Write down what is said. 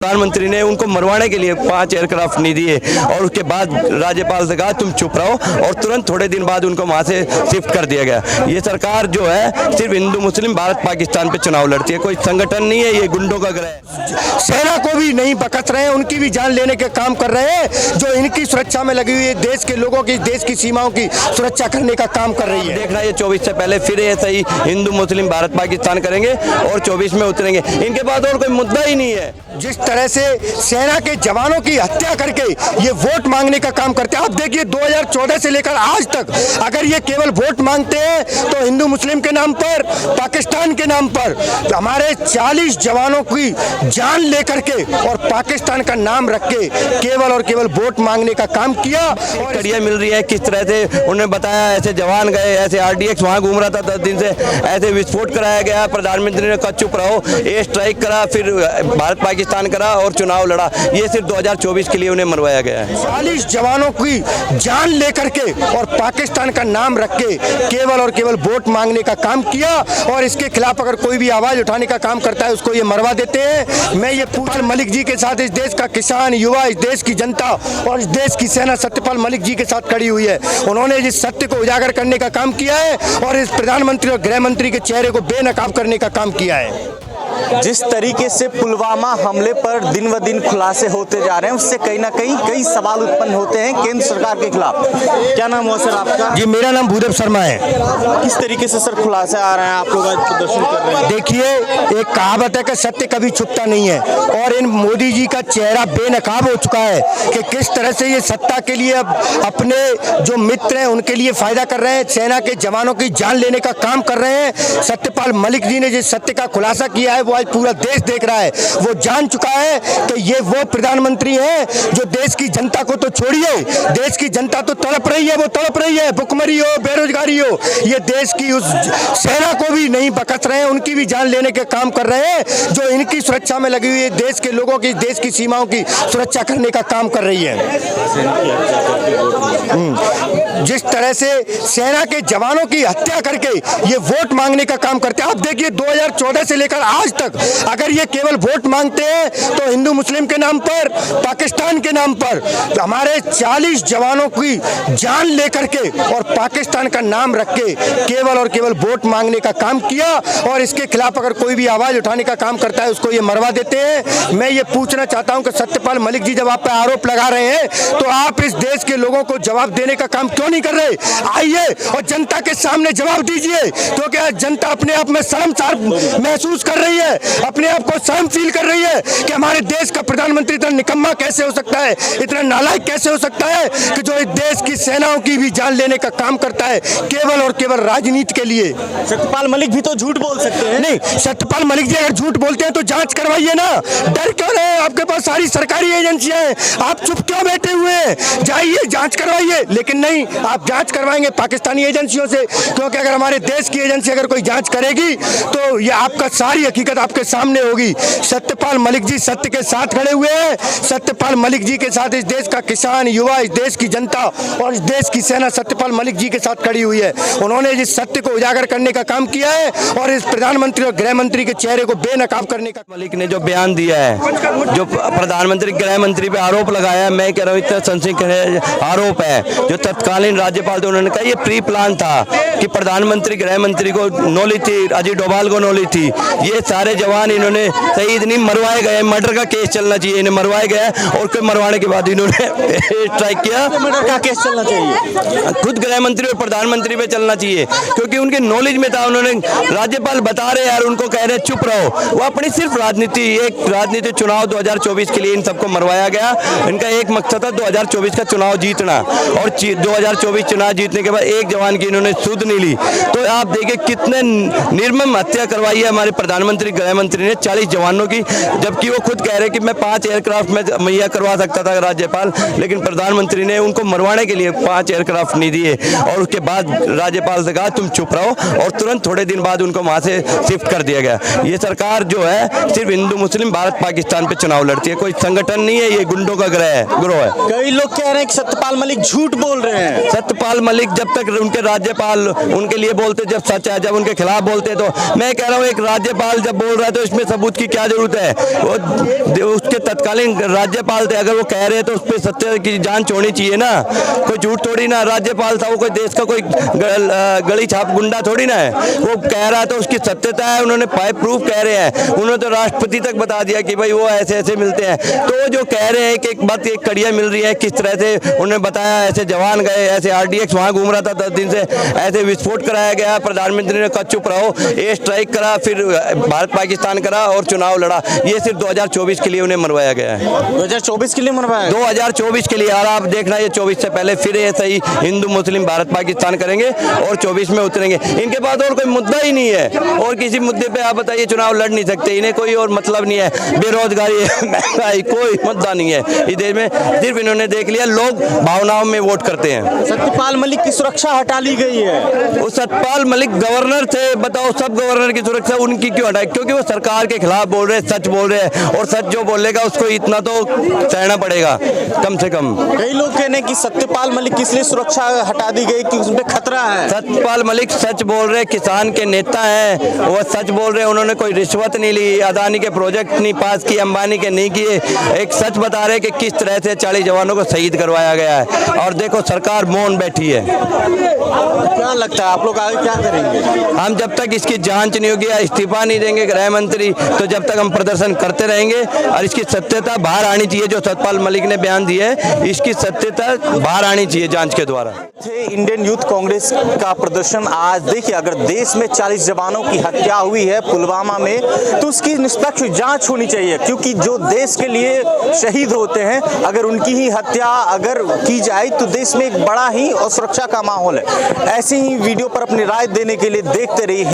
प्रधानमंत्री ने उनको मरवाने के लिए 5 एयरक्राफ्ट नहीं दिए और उसके बाद राज्यपाल से कहा तुम चुप रहो और तुरंत थोड़े दिन बाद उनको वहां से शिफ्ट कर दिया गया। ये सरकार जो है सिर्फ हिंदू मुस्लिम भारत पाकिस्तान पे चुनाव लड़ती है, कोई संगठन नहीं है, ये गुंडों का ग्रह है। सेना को भी नहीं बकस रहे हैं, उनकी भी जान लेने के काम कर रहे हैं जो इनकी सुरक्षा में लगी हुई है, देश के लोगों की, देश की सीमाओं की सुरक्षा करने का काम कर रही है। देख रहा है 24 से पहले फिर ऐसा ही हिंदू मुस्लिम भारत पाकिस्तान करेंगे और 24 में उतरेंगे, इनके पास और कोई मुद्दा ही नहीं है। जिस तरह से सेना के जवानों की हत्या करके ये वोट मांगने का काम करते हैं, आप देखिए 2014 से लेकर आज तक अगर ये केवल वोट मांगते हैं तो हिंदू मुस्लिम के नाम पर, पाकिस्तान के नाम पर, तो हमारे 40 जवानों की जान लेकर के और पाकिस्तान का नाम रख के केवल और केवल वोट मांगने का काम किया। और कड़िया मिल रही है किस तरह से उन्होंने बताया, ऐसे जवान गए, ऐसे RDX वहाँ घूम रहा था 10 दिन से, ऐसे विस्फोट कराया गया, प्रधानमंत्री ने कहा चुप रहो, एयर स्ट्राइक करा, फिर भारत पाकिस्तान करा और चुनाव लड़ा। ये सिर्फ 2024 के लिए उन्हें मरवाया गया है। 40 जवानों की जान लेकर के और पाकिस्तान का नाम रख के केवल और केवल वोट मांगने का काम किया और इसके खिलाफ अगर कोई भी आवाज उठाने का काम करता है उसको ये मरवा देते हैं। मैं ये सत्यपाल मलिक जी के साथ इस देश का किसान, युवा, इस देश की जनता और इस देश की सेना सत्यपाल मलिक जी के साथ खड़ी हुई है। उन्होंने इस सत्य को उजागर करने का काम किया है और इस प्रधानमंत्री और गृह मंत्री के चेहरे को बेनकाब करने का काम किया है। जिस तरीके से पुलवामा हमले पर दिन ब दिन खुलासे होते जा रहे हैं, उससे कहीं ना कहीं कई सवाल उत्पन्न होते हैं केंद्र सरकार के खिलाफ। क्या नाम हुआ सर आपका? जी मेरा नाम भूदेव शर्मा है। किस तरीके से सर खुलासे आ रहे हैं, आप लोग आज प्रदर्शन कर रहे हैं? देखिए, एक कहावत है कि सत्य कभी छुपता नहीं है और इन मोदी जी का चेहरा बेनकाब हो चुका है कि किस तरह से ये सत्ता के लिए अब अपने जो मित्र हैं उनके लिए फायदा कर रहे हैं, सेना के जवानों की जान लेने का काम कर रहे हैं। सत्यपाल मलिक जी ने जिस सत्य का खुलासा किया है वो आज पूरा देश देख रहा है। वो जान चुका है कि ये वो प्रधानमंत्री हैं जो देश की जनता को तो छोड़िए, देश की जनता तो तड़प रही है, वो तड़प रही है, भुखमरी हो, बेरोजगारी हो, ये देश की उस सेना को भी नहीं बकस रहे हैं, उनकी भी जान लेने के काम कर रहे हैं जो इनकी सुरक्षा में लगी हुई है, देश के लोगों की, देश की सीमाओं की सुरक्षा करने का काम कर रही है। जिस तरह से सेना के जवानों की हत्या करके ये वोट मांगने का काम करते हैं, आप देखिए 2014 से लेकर आज तक अगर ये केवल वोट मांगते हैं तो हिंदू मुस्लिम के नाम पर, पाकिस्तान के नाम पर, तो हमारे 40 जवानों की जान लेकर के और पाकिस्तान का नाम रख के केवल और केवल वोट मांगने का काम किया और इसके खिलाफ अगर कोई भी आवाज उठाने का काम करता है उसको ये मरवा देते हैं। मैं ये पूछना चाहता हूं कि सत्यपाल मलिक जी जब आप पे आरोप लगा रहे हैं तो आप इस देश के लोगों को जवाब देने का काम क्यों नहीं कर रहे? आइए और जनता के सामने जवाब दीजिए, क्योंकि आज जनता अपने आप में शर्मसार महसूस कर रही है, अपने आप को शर्म फील कर रही है कि हमारे देश का प्रधानमंत्री इतना निकम्मा कैसे हो सकता है, इतना नालायक कैसे हो सकता है कि जो इस देश की सेनाओं की भी जान लेने का काम करता है केवल और केवल राजनीति के लिए। सत्यपाल मलिक भी तो झूठ बोल सकते हैं। नहीं, सत्यपाल मलिक जी अगर झूठ बोलते हैं तो जांच करवाइए ना, डर क्यों रहे? आपके पास सारी सरकारी एजेंसियां हैं, आप चुप क्यों बैठे हुए हैं? जाइए जांच करवाइए। लेकिन नहीं, आप जांच करवाएंगे पाकिस्तानी एजेंसियों से, क्योंकि अगर हमारे देश की एजेंसी अगर कोई जांच करेगी तो ये आपका सारी हकीकत आपके सामने होगी। सत्यपाल मलिक जी सत्य के साथ खड़े हुए हैं। सत्यपाल मलिक जी के साथ इस देश का किसान, युवा, इस देश की जनता और इस देश की सेना सत्यपाल मलिक जी के साथ खड़ी हुई है। उन्होंने इस सत्य को उजागर करने का काम किया है और इस प्रधानमंत्री और गृह मंत्री के चेहरे को बेनकाब करने का। मलिक ने जो बयान दिया है, जो प्रधानमंत्री गृह मंत्री पे आरोप लगाया है, मैं कह रहा हूँ इतना संदिग्ध आरोप है। जो तत्कालीन राज्यपाल थे उन्होंने कहा ये प्री प्लान था कि प्रधानमंत्री गृह मंत्री को नॉलेज थी, अजीत डोभाल को नॉलेज थी, ये सारे जवान इन्होंने शहीद नहीं मरवाए गए, मर्डर का केस चलना चाहिए, इन्हें मरवाए गए और फिर मरवाने के बाद इन्होंने स्ट्राइक किया। मर्डर का केस चलना चाहिए, खुद गृह मंत्री और प्रधानमंत्री पे चलना चाहिए क्योंकि उनके नॉलेज में था। उन्होंने राज्यपाल बता रहे यार, उनको कह रहे चुप रहो, वो अपनी सिर्फ राजनीति, एक राजनीति चुनाव 2024 के लिए इन सबको मरवाया गया। इनका एक मकसद था 2024 का चुनाव जीतना और 2024 चुनाव जीतने के बाद एक जवान की इन्होंने सुध नहीं ली। तो आप देखिए कितने निर्मम हत्या करवाई है हमारे प्रधानमंत्री गृह मंत्री ने 40 जवानों की, जबकि वो खुद कह रहे कि मैं 5 एयरक्राफ्ट में मुहैया करवा सकता था राज्यपाल, लेकिन प्रधानमंत्री ने उनको मरवाने के लिए 5 एयरक्राफ्ट नहीं दिए और उसके बाद राज्यपाल से कहा तुम चुप रहो और तुरंत थोड़े दिन बाद उनको वहां से शिफ्ट कर दिया गया। ये सरकार जो है सिर्फ हिंदू मुस्लिम भारत पाकिस्तान पे चुनाव चुनाव लड़ती है, कोई संगठन नहीं है, ये गुंडों का गिरोह है। कई लोग कह रहे हैं कि सत्यपाल मलिक झूठ बोल रहे हैं। सत्यपाल मलिक जब तक उनके राज्यपाल उनके लिए बोलते जब सच है, जब उनके खिलाफ बोलते तो मैं कह रहा हूँ एक राज्यपाल जब बोल रहा है तो इसमें सबूत की क्या जरूरत है। वो उसके तत्कालीन राज्यपाल थे, अगर वो कह रहे हैं तो उस पर सत्य की जांच होनी चाहिए ना, कोई झूठ थोड़ी ना। राज्यपाल था वो कोई देश का कोई गली छाप गुंडा थोड़ी ना है, वो कह रहा है तो उसकी सत्यता है, उन्होंने प्रूफ कह रहे हैं, उन्होंने तो राष्ट्रपति तक बता दिया कि भाई वो ऐसे ऐसे मिलते हैं। तो वो जो कह रहे हैं कि एक बात एक कड़ियाँ मिल रही है, किस तरह से उन्होंने बताया ऐसे जवान गए, ऐसे RDX वहाँ घूम रहा था 10 दिन से, ऐसे विस्फोट कराया गया, प्रधानमंत्री ने कहा चुप रहो, एयर स्ट्राइक करा, फिर भारत पाकिस्तान करा और चुनाव लड़ा। ये सिर्फ 2024 के लिए उन्हें मरवाया गया है। 2024 के लिए मरवाया? 2024 के लिए। और आप देखना ये 24 से पहले फिर ऐसा ही हिंदू मुस्लिम भारत पाकिस्तान करेंगे और 24 में उतरेंगे। इनके पास और कोई मुद्दा ही नहीं है, और किसी मुद्दे पे आप बताइए चुनाव लड़ नहीं सकते, इन्हें कोई और मतलब नहीं है। बेरोजगारी, महंगाई, कोई मुद्दा नहीं है इस देश में, सिर्फ इन्होंने देख लिया लोग भावनाओं में वोट करते हैं। सत्यपाल मलिक की सुरक्षा हटा ली गई है। वो सत्यपाल मलिक गवर्नर थे, बताओ सब गवर्नर की सुरक्षा उनकी क्यों हटाई? क्योंकि वो सरकार के खिलाफ बोल रहे हैं, सच बोल रहे हैं, और सच जो बोलेगा उसको इतना तो सहना पड़ेगा कम से कम। कई लोग कहने हैं कि सत्यपाल मलिक की इसलिए सुरक्षा हटा दी गई कि उसमें खतरा है। सत्यपाल मलिक सच बोल रहे, किसान के नेता हैं, वो सच बोल रहे, उन्होंने कोई रिश्वत नहीं ली, अदानी के प्रोजेक्ट नहीं पास किए, अंबानी के नहीं किए, एक सच बता रहे कि किस तरह से 40 जवानों को शहीद करवाया गया है। और देखो सरकार मौन बैठी है। क्या लगता है आप लोग आगे क्या करेंगे? हम जब तक इसकी जांच नहीं होगी या इस्तीफा नहीं देंगे गृह मंत्री, तो जब तक हम प्रदर्शन करते रहेंगे। और इसकी सत्यता बाहर आनी चाहिए, जो सत्यपाल मलिक ने बयान दिए है इसकी सत्यता बाहर आनी चाहिए जांच के द्वारा। इंडियन यूथ कांग्रेस का प्रदर्शन आज देखिए, अगर देश में 40 जवानों की हत्या हुई है पुलवामा में, तो उसकी निष्पक्ष जांच होनी चाहिए, क्योंकि जो देश के लिए शहीद होते हैं अगर उनकी ही हत्या अगर की जाए तो देश में एक बड़ा ही असुरक्षा का माहौल है। ऐसे ही वीडियो पर अपनी राय देने के लिए देखते रहिए।